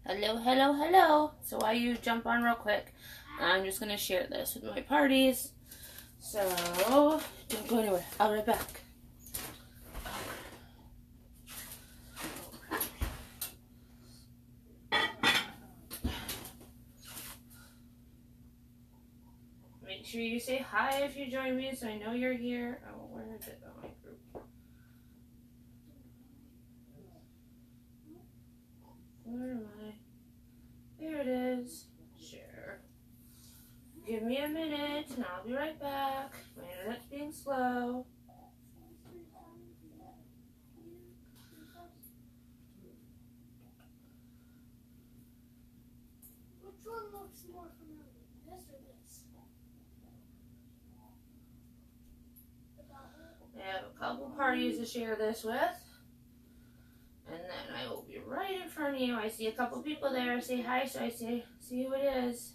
Hello, hello, hello. So while you jump on real quick, I'm just going to share this with my parties. So, don't go anywhere. I'll be right back. Make sure you say hi if you join me so I know you're here. Oh, where is it on my group? Where am I? There it is. Share. Give me a minute and I'll be right back. My internet's being slow. Which one looks more familiar, this or this? I have a couple parties to share this with. And then I will be right in front of you. I see a couple people there. Say hi, so I see who it is.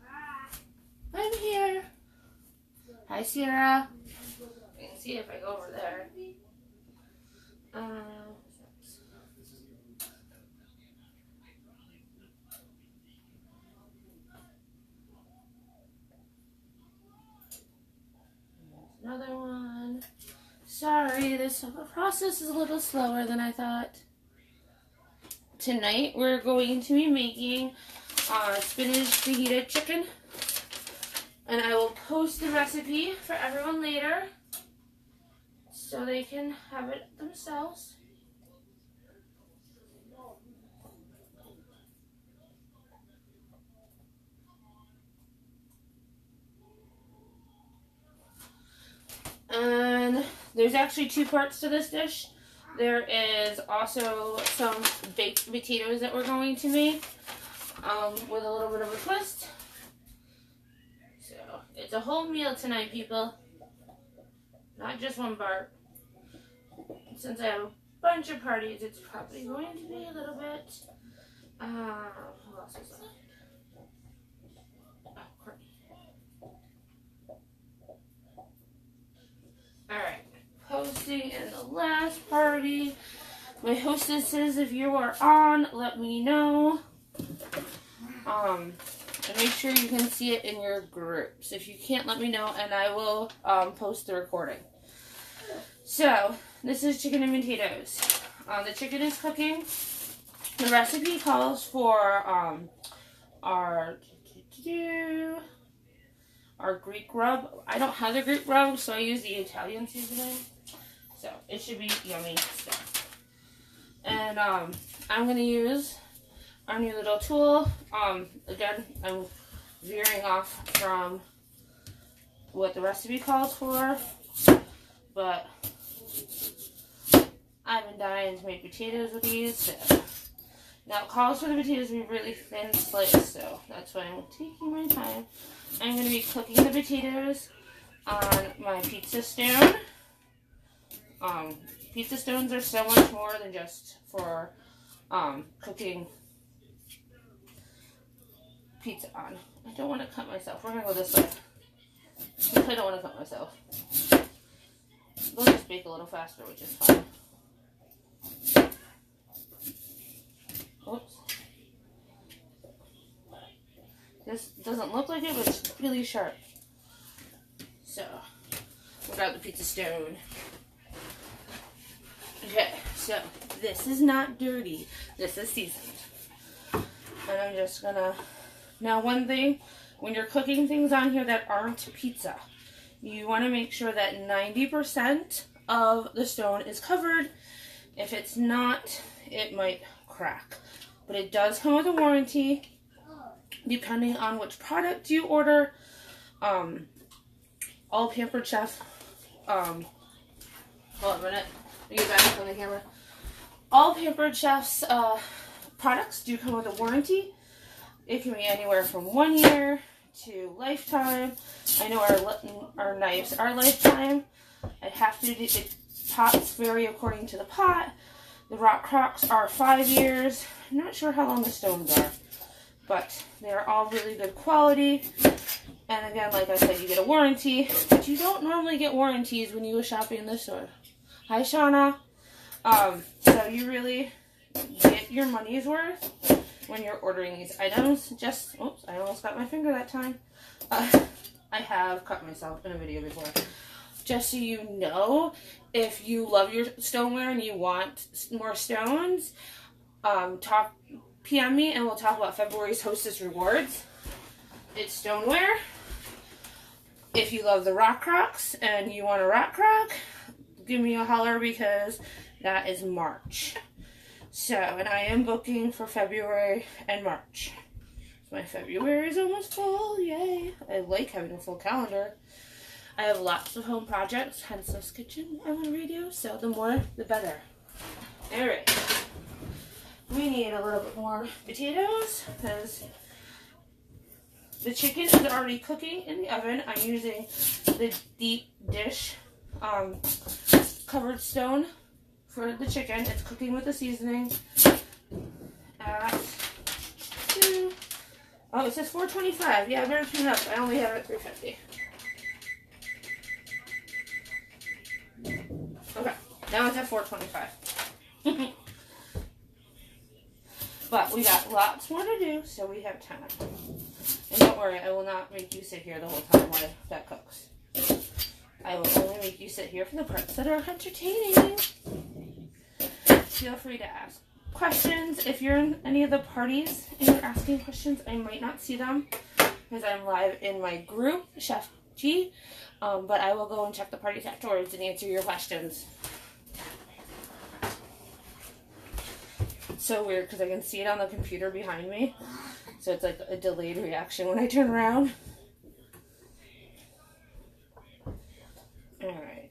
Hi. I'm here. Hi, Sierra. You can see if I go over there. Another one. Sorry, this process is a little slower than I thought. Tonight we're going to be making spinach fajita chicken. And I will post the recipe for everyone later so they can have it themselves. And there's actually two parts to this dish. There is also some baked potatoes that we're going to make with a little bit of a twist. So it's a whole meal tonight, people. Not just one part. Since I have a bunch of parties, it's probably going to be a little bit. Who else is that? Oh, Courtney. Alright, posting in the last party. My hostesses, if you are on, let me know. And make sure you can see it in your groups. If you can't, let me know, and I will post the recording. So, this is chicken and potatoes. The chicken is cooking. The recipe calls for our Greek rub. I don't have the Greek rub, so I use the Italian seasoning. So it should be yummy stuff. And I'm going to use our new little tool. Again, I'm veering off from what the recipe calls for, but I've been dying to make potatoes with these. So. Now it calls for the potatoes to be really thin sliced, so that's why I'm taking my time. I'm going to be cooking the potatoes on my pizza stone. Pizza stones are so much more than just for cooking pizza on. I don't want to cut myself. We're going to go this way. I don't want to cut myself. They'll just bake a little faster, which is fine. Oops. This doesn't look like it, but it's really sharp. So, we'll grab the pizza stone. Okay, so this is not dirty. This is seasoned. And I'm just gonna... Now, one thing, when you're cooking things on here that aren't pizza, you want to make sure that 90% of the stone is covered. If it's not, it might crack. But it does come with a warranty, depending on which product you order. All Pampered Chef, hold on a minute, let me get back on the camera. All Pampered Chef's products do come with a warranty. It can be anywhere from 1 year to lifetime. I know our knives are lifetime. I have to do the pots vary according to the pot. The rock crocks are 5 years. I'm not sure how long the stones are, but they're all really good quality. And again, like I said, you get a warranty, but you don't normally get warranties when you go shopping in the store. Hi, Shauna. So you really get your money's worth. when you're ordering these items, just, oops, I almost got my finger that time. I have cut myself in a video before. Just so you know, if you love your stoneware and you want more stones, PM me and we'll talk about February's Hostess Rewards. It's stoneware. If you love the rock crocks and you want a rock crock, give me a holler because that is March. So, and I am booking for February and March. My February is almost full, yay. I like having a full calendar. I have lots of home projects, hence this kitchen I want to redo, so the more, the better. Alright. We need a little bit more potatoes, because the chicken is already cooking in the oven. I'm using the deep dish covered stone for the chicken. It's cooking with the seasoning at 2. Oh, it says 425. Yeah, I better tune up. I only have it at 350. Okay, now it's at 425. But we got lots more to do, so we have time. And don't worry, I will not make you sit here the whole time while that cooks. I will only make you sit here for the parts that are entertaining. Feel free to ask questions. If you're in any of the parties and you're asking questions, I might not see them because I'm live in my group, Chef G. But I will go and check the parties afterwards and answer your questions. It's so weird because I can see it on the computer behind me. So it's like a delayed reaction when I turn around. Alright.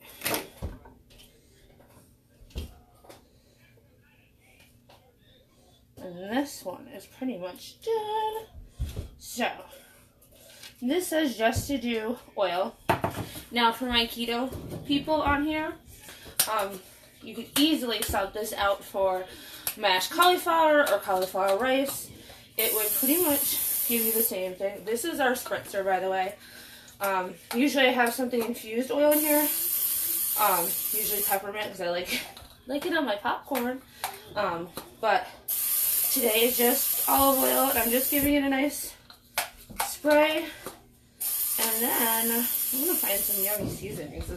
And this one is pretty much done. So, this says just to do oil. Now for my keto people on here, you could easily sub this out for mashed cauliflower or cauliflower rice. It would pretty much give you the same thing. This is our spritzer, by the way. Usually I have something infused oil in here. Usually peppermint because I like it on my popcorn. But today is just olive oil, and I'm just giving it a nice spray. And then I'm gonna find some yummy seasonings to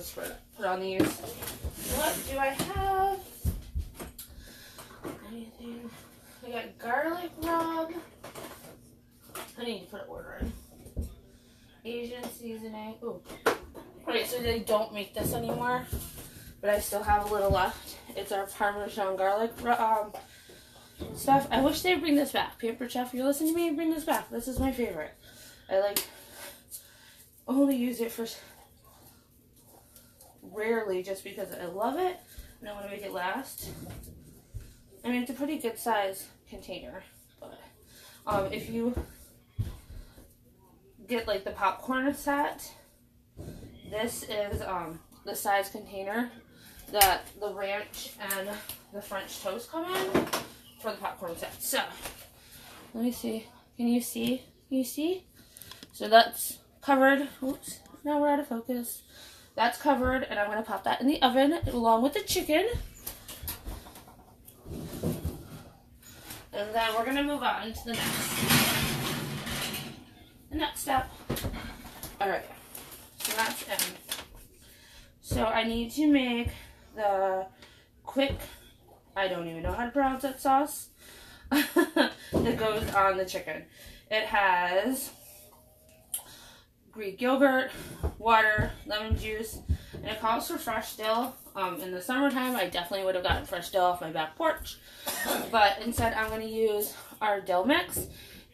put on these. What do I have? Anything? I got garlic rub. I need to put an order in. Asian seasoning. Ooh. Alright, so they don't make this anymore, but I still have a little left. It's our Parmesan garlic stuff. I wish they'd bring this back. Pampered Chef, you're listening to me? Bring this back. This is my favorite. I only use it for rarely just because I love it and I want to make it last. I mean, it's a pretty good size container, but if you get like the popcorn set, this is the size container that the ranch and the French toast come in for the popcorn set. So let me see. Can you see? Can you see? So that's covered. Oops, now we're out of focus. That's covered, and I'm going to pop that in the oven along with the chicken. And then we're going to move on to the next step. Alright, so that's in. So I need to make the quick, I don't even know how to pronounce that sauce, that goes on the chicken. It has Greek yogurt, water, lemon juice, and it calls for fresh dill. In the summertime, I definitely would have gotten fresh dill off my back porch, but instead I'm going to use our dill mix.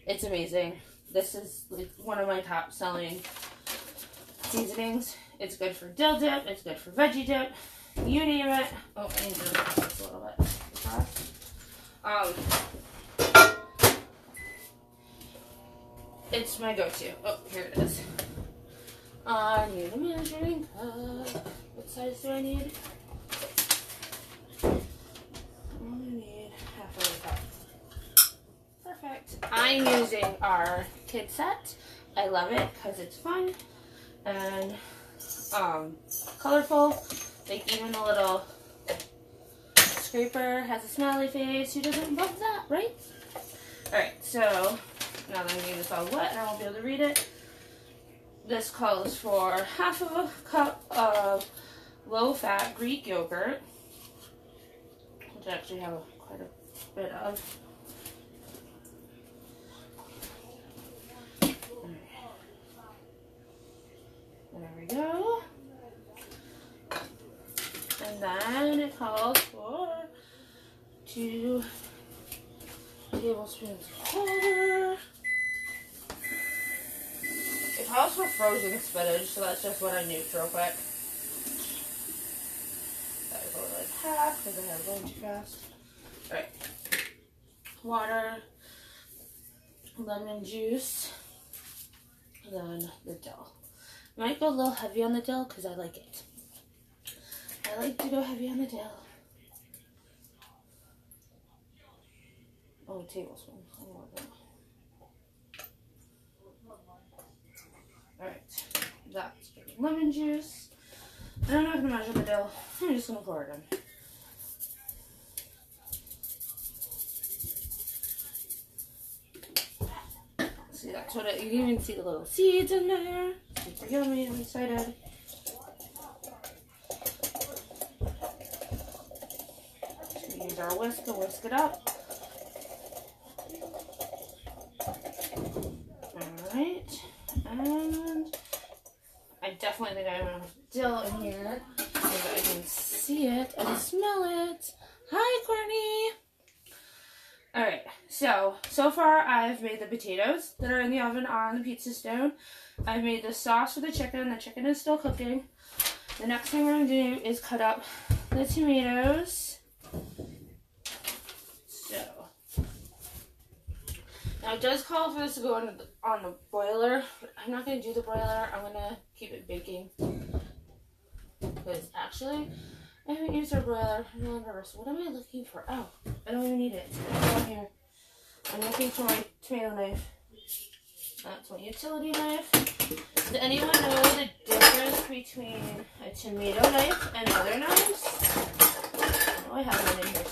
It's amazing. This is like one of my top selling seasonings. It's good for dill dip, it's good for veggie dip, you name it. Oh, I need to adjust this a little bit. It's my go-to. Oh, here it is. I need a measuring cup. What size do I need? I need half of a cup. Perfect. I'm using our kid set. I love it because it's fun and colorful. Like even the little scraper has a smiley face. Who doesn't love that, right? Alright, So now that I'm getting this all wet and I won't be able to read it, this calls for half of a cup of low-fat Greek yogurt, which I actually have quite a bit of. There we go. And then it calls for 2 tablespoons of water. It calls for frozen spinach, so that's just what I nuked real quick. That was only like half because I had it going too fast. Alright. Water, lemon juice, and then the dill. Might go a little heavy on the dill because I like it. I like to go heavy on the dill. Oh, a tablespoon. Alright, that's lemon juice. And I'm not going to measure the dough. I'm just going to pour it in. See, that's what you can even see the little seeds in there. Super yummy. I'm excited. Just use our whisk to whisk it up. Alright. And I definitely think I have enough dill in here so that I can see it and smell it. Hi, Courtney. Alright, so far I've made the potatoes that are in the oven on the pizza stone. I've made the sauce for the chicken. The chicken is still cooking. The next thing we're going to do is cut up the tomatoes. Now it does call for this to go on the boiler, but I'm not going to do the broiler. I'm going to keep it baking. Because actually, I haven't used our broiler. I'm really nervous. What am I looking for? Oh, I don't even need it. It's down here. I'm looking for my tomato knife. That's my utility knife. Does anyone know the difference between a tomato knife and other knives? I know I have one in here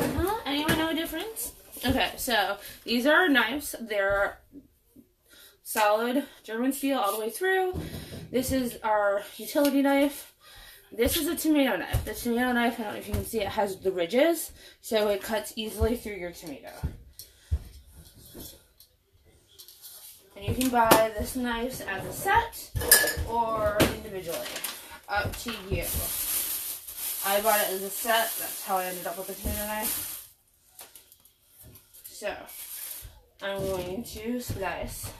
somewhere. Anyone know a difference? Okay, so these are knives. They're solid German steel all the way through. This is our utility knife. This is a tomato knife. The tomato knife, I don't know if you can see it, has the ridges, so it cuts easily through your tomato. And you can buy this knife as a set or individually. Up to you. I bought it as a set. That's how I ended up with the tomato knife. So, I'm going to slice.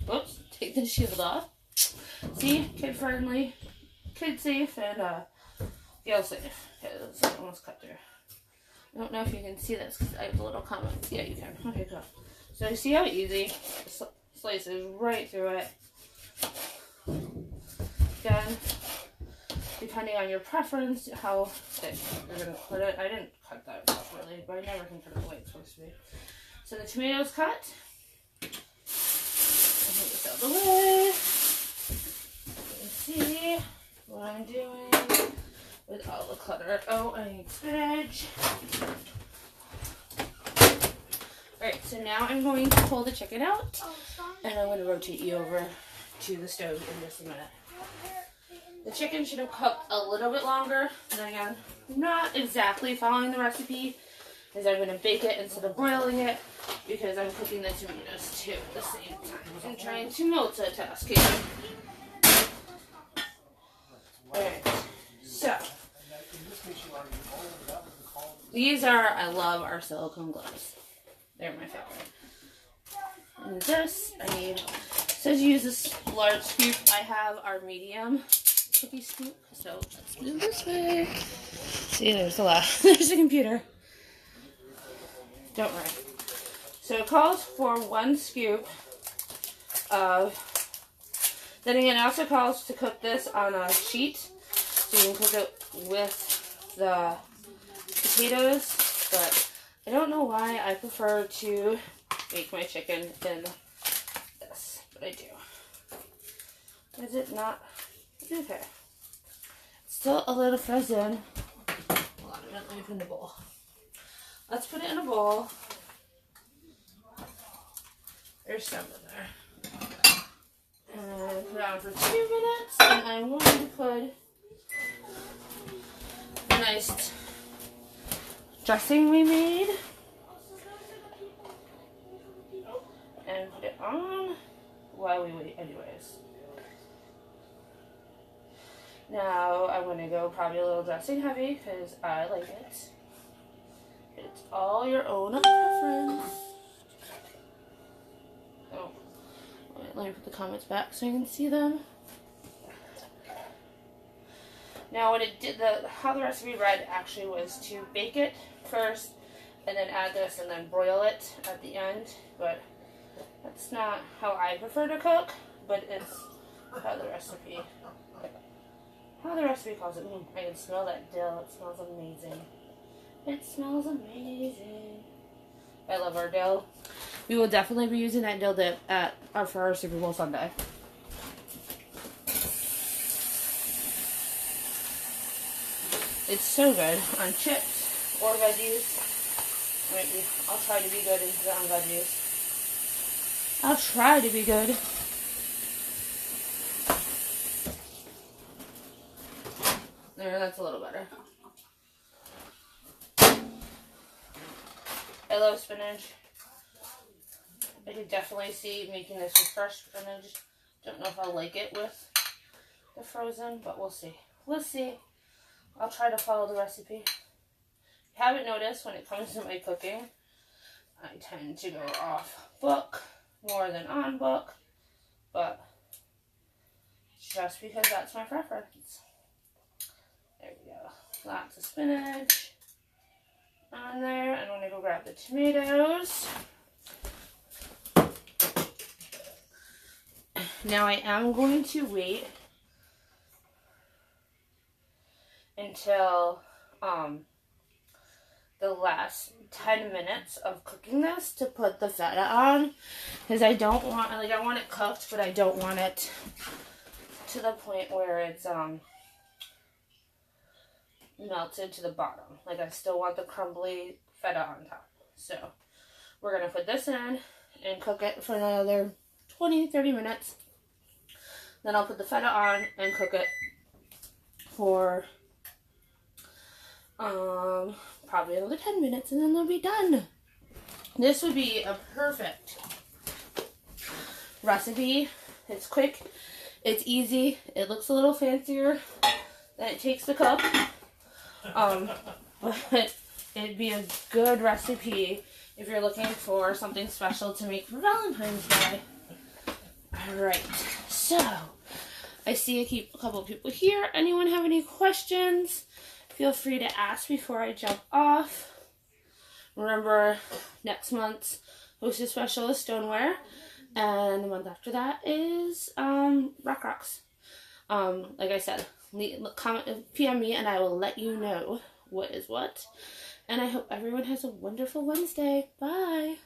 Whoops, take the shield off. See, kid friendly, kid safe, and feel safe. Okay, that's almost cut through. I don't know if you can see this because I have a little comment. Yeah, you can. Okay, cool. So, you see how easy it slices right through it. Again, depending on your preference, how thick you're going to cut it. I didn't cut that properly, but I never can cut it the way it's supposed to be. So the tomatoes cut. I'll take this out of the way. You can see what I'm doing with all the clutter. Oh, I need spinach. Alright, so now I'm going to pull the chicken out, and I'm going to rotate you over to the stove in just a minute. The chicken should have cooked a little bit longer, and again, not exactly following the recipe, because I'm going to bake it instead of broiling it, because I'm cooking the tomatoes too at the same time. I'm trying to multitask here. Alright, so these are, I love our silicone gloves. They're my favorite. And this, I need, it says use this large scoop. I have our medium cookie scoop, so let's do this way. See, there's a lot. There's a computer. Don't worry. So it calls for 1 scoop of, then again it also calls to cook this on a sheet, so you can cook it with the potatoes, but I don't know why I prefer to bake my chicken in this, but I do. Is it not? Okay. Still a little frozen. Hold on a minute, let me put it in the bowl. Let's put it in a bowl. There's some in there. And put it on for 2 minutes. And I'm going to put the nice dressing we made. And put it on while we wait anyways. Now I'm going to go probably a little dressing heavy because I like it. It's all your own preference. Oh, wait, let me put the comments back so you can see them. Now what it did, how the recipe read actually was to bake it first and then add this and then broil it at the end. But that's not how I prefer to cook, but it's how the recipe calls it. I can smell that dill. It smells amazing. It smells amazing. I love our dill. We will definitely be using that dill dip for our Super Bowl Sunday. It's so good on chips or veggies. Maybe I'll try to be good on veggies. I'll try to be good. There, that's a little better. I love spinach. I could definitely see making this with fresh spinach. Don't know if I'll like it with the frozen, but we'll see. We'll see. I'll try to follow the recipe. If you haven't noticed, when it comes to my cooking, I tend to go off book more than on book, but just because that's my preference. There we go. Lots of spinach on there. I'm going to go grab the tomatoes. Now I am going to wait until the last 10 minutes of cooking this to put the feta on, because I don't want, like, I want it cooked, but I don't want it to the point where it's melted to the bottom. Like, I still want the crumbly feta on top. So we're gonna put this in and cook it for another 20-30 minutes. Then I'll put the feta on and cook it for probably another 10 minutes, and then they'll be done. This would be a perfect recipe. It's quick, it's easy, it looks a little fancier than it takes to cook. But it'd be a good recipe if you're looking for something special to make for Valentine's Day. Alright, so I see a couple people here. Anyone have any questions? Feel free to ask before I jump off. Remember, next month's hostess special is stoneware, and the month after that is rock rocks. Like I said, comment, PM me, and I will let you know what is what. And I hope everyone has a wonderful Wednesday. Bye.